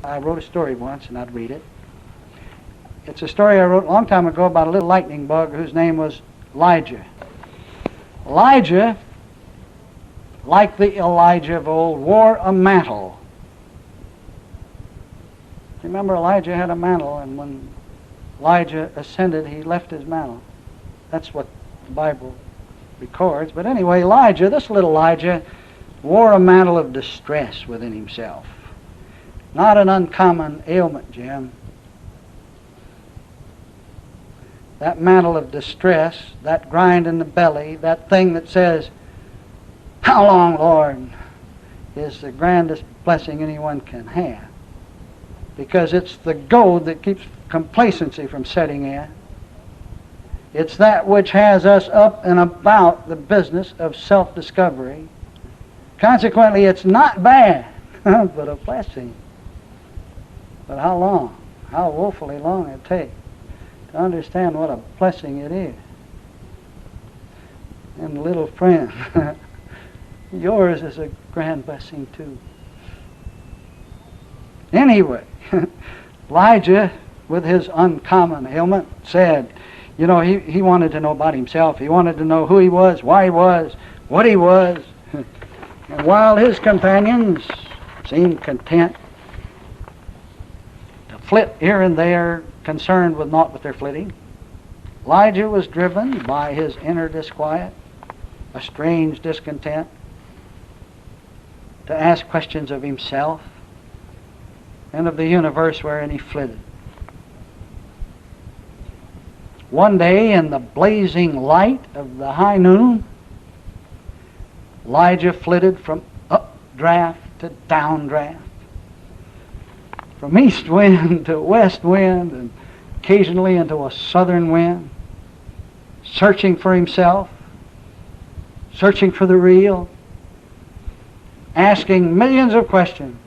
I wrote a story once, and I'd read it. It's a story I wrote a long time ago about a little lightning bug whose name was Lijah. Lijah, like the Elijah of old, wore a mantle. Remember, Elijah had a mantle, and when Elijah ascended, he left his mantle. That's what the Bible records. But anyway, Elijah, this little Elijah, wore a mantle of distress within himself. Not an uncommon ailment, Jim. That mantle of distress, that grind in the belly, that thing that says, "How long, Lord?" is the grandest blessing anyone can have. Because it's the goad that keeps complacency from setting in. It's that which has us up and about the business of self-discovery. Consequently, it's not bad, but a blessing. But how long? How woefully long it takes to understand what a blessing it is. And little friend, yours is a grand blessing too. Anyway, Elijah, with his uncommon ailment, said, you know, he wanted to know about himself. He wanted to know who he was, why he was, what he was. And while his companions seemed content to flit here and there, concerned with naught but their flitting, Elijah was driven by his inner disquiet, a strange discontent, to ask questions of himself and of the universe wherein he flitted. One day, in the blazing light of the high noon, Elijah flitted from updraft to downdraft, from east wind to west wind, and occasionally into a southern wind, searching for himself, searching for the real, asking millions of questions,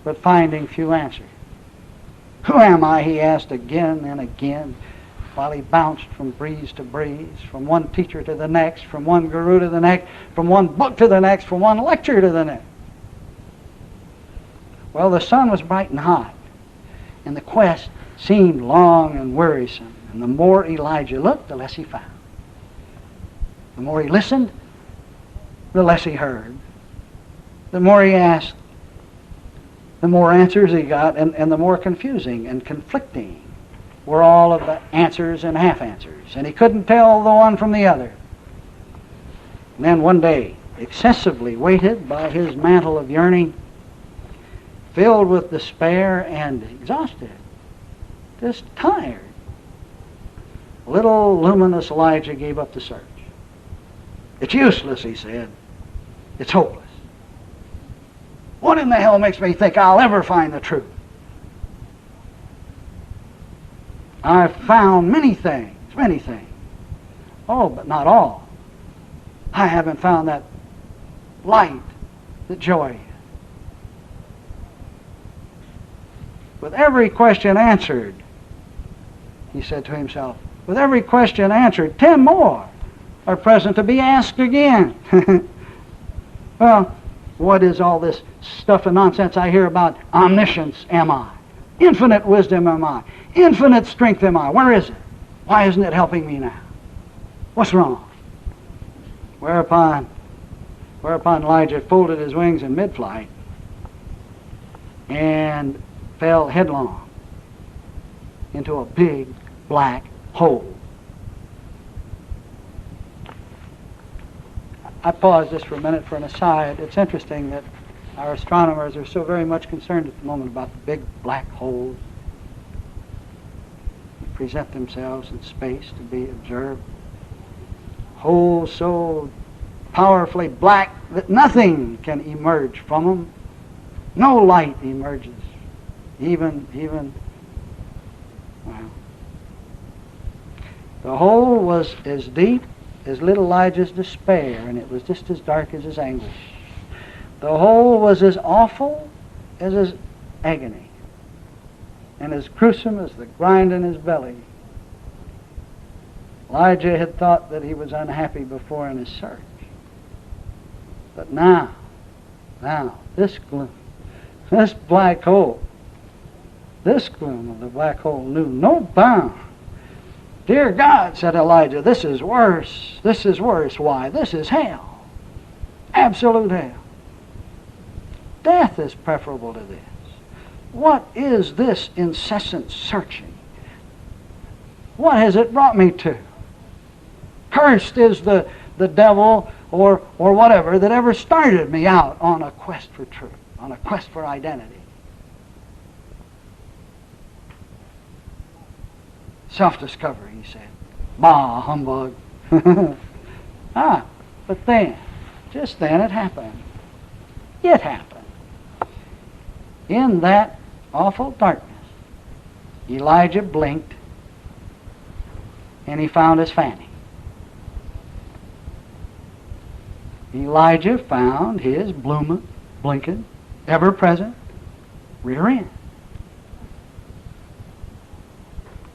but finding few answers. Who am I, he asked again and again, while he bounced from breeze to breeze, from one teacher to the next, from one guru to the next, from one book to the next, from one lecture to the next. Well, the sun was bright and hot, and the quest seemed long and wearisome. And the more Elijah looked, the less he found. The more he listened, the less he heard. The more he asked, the more answers he got, and the more confusing and conflicting were all of the answers and half-answers. And he couldn't tell the one from the other. And then one day, excessively weighted by his mantle of yearning, filled with despair and exhausted, just tired, little luminous Elijah gave up the search. It's useless, he said. It's hopeless. What in the hell makes me think I'll ever find the truth? I've found many things. Oh, but not all. I haven't found that light, that joy. With every question answered, he said to himself, with every question answered, 10 more are present to be asked again. Well, what is all this stuff and nonsense I hear about omniscience am I? Infinite wisdom am I? Infinite strength am I? Where is it? Why isn't it helping me now? What's wrong? Whereupon Elijah folded his wings in mid-flight and fell headlong into a big black hole. I pause this for a minute for an aside. It's interesting that our astronomers are so very much concerned at the moment about the big black holes that present themselves in space to be observed. Holes so powerfully black that nothing can emerge from them. No light emerges. Even, well. The hole was as deep as little Elijah's despair, and it was just as dark as his anguish. The hole was as awful as his agony, and as gruesome as the grind in his belly. Elijah had thought that he was unhappy before in his search. But now, this gloom, This black hole, this gloom of the black hole knew no bound. Dear God, said Elijah, this is worse. This is worse. Why? This is hell. Absolute hell. Death is preferable to this. What is this incessant searching? What has it brought me to? Cursed is the devil or whatever that ever started me out on a quest for truth, on a quest for identity. Self-discovery, he said. Bah, humbug. But then, just then it happened. It happened. In that awful darkness, Elijah blinked and he found his fanny. Elijah found his blooming, blinking, ever-present rear end.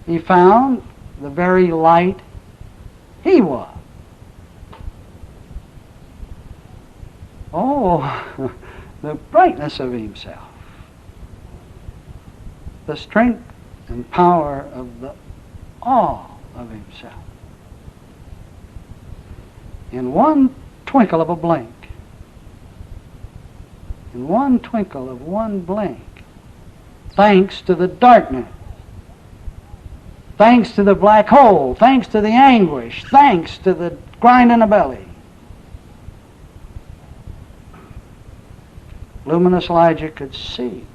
He found the very light he was. Oh, the brightness of himself. The strength and power of the all of himself. In one twinkle of a blink, in one twinkle of one blink, thanks to the darkness, thanks to the black hole, thanks to the anguish, thanks to the grind in the belly, luminous Elijah could see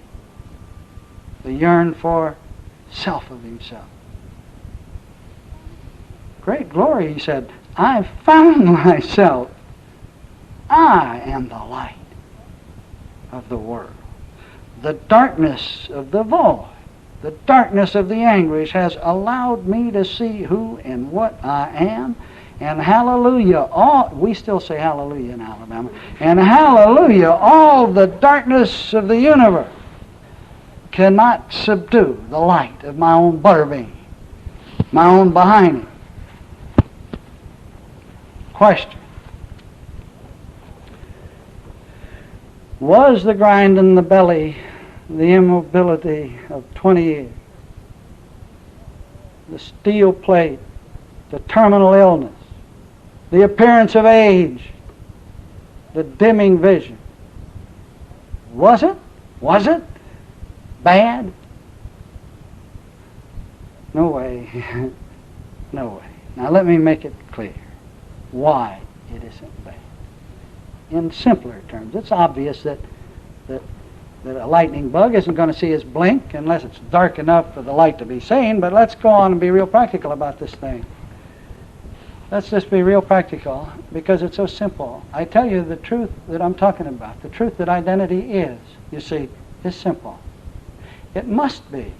the yearn for self of himself. Great glory, he said, I've found myself. I am the light of the world. The darkness of the void, the darkness of the anguish has allowed me to see who and what I am. And hallelujah, we still say hallelujah in Alabama. And hallelujah, all the darkness of the universe cannot subdue the light of my own butterbean, my own behind it. Question. Was the grind in the belly, the immobility of 20 years, the steel plate, the terminal illness, the appearance of age, the dimming vision, was it bad? No way. No way. Now let me make it clear why it isn't bad. In simpler terms, it's obvious that a lightning bug isn't going to see his blink unless it's dark enough for the light to be seen, but let's go on and be real practical about this thing. Let's just be real practical because it's so simple. I tell you the truth that I'm talking about, the truth that identity is, you see, is simple. It must be